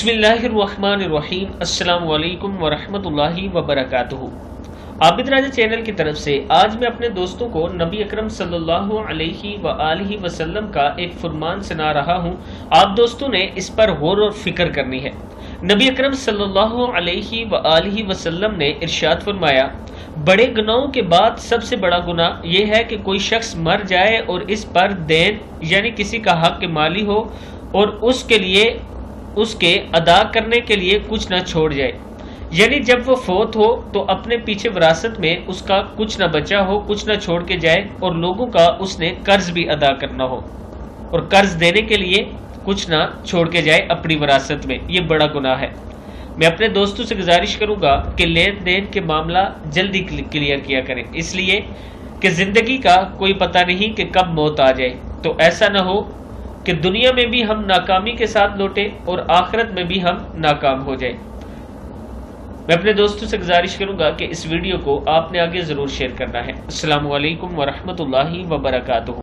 बिस्मिल्लाहिर्रहमानिर्रहीम। अस्सलाम वालेकुम वरहमतुल्लाहि वबरकातुहू। आबिद राजा चैनल की तरफ से आज मैं अपने दोस्तों को नबी अकरम सल्लल्लाहु अलैहि वसल्लम का एक फरमान सुना रहा हूँ। आप दोस्तों ने इस पर गौर और फिक्र करनी है। नबी अकरम सल्लल्लाहु अलैहि वसल्लम ने इरशाद फरमाया, बड़े गुनाहों के बाद सबसे बड़ा गुनाह यह है कि कोई शख्स मर जाए और इस पर देन यानी किसी का हक माली हो और उसके अदा करने के लिए कुछ ना छोड़ जाए। यानी जब वो फोत हो तो अपने पीछे विरासत में उसका कुछ ना बचा हो, कुछ ना छोड़ के जाए और लोगों का उसने कर्ज भी अदा करना हो और कर्ज देने के लिए कुछ ना छोड़ के जाए अपनी विरासत में। ये बड़ा गुनाह है। मैं अपने दोस्तों से गुजारिश करूंगा कि लेन देन के मामला जल्दी क्लियर किया करें, इसलिए कि जिंदगी का कोई पता नहीं कि कब मौत आ जाए। तो ऐसा ना हो कि दुनिया में भी हम नाकामी के साथ लौटे और आखिरत में भी हम नाकाम हो जाए। मैं अपने दोस्तों से गुजारिश करूंगा कि इस वीडियो को आपने आगे जरूर शेयर करना है। अस्सलामु अलैकुम वरहमतुल्लाहि वबरकातुहू।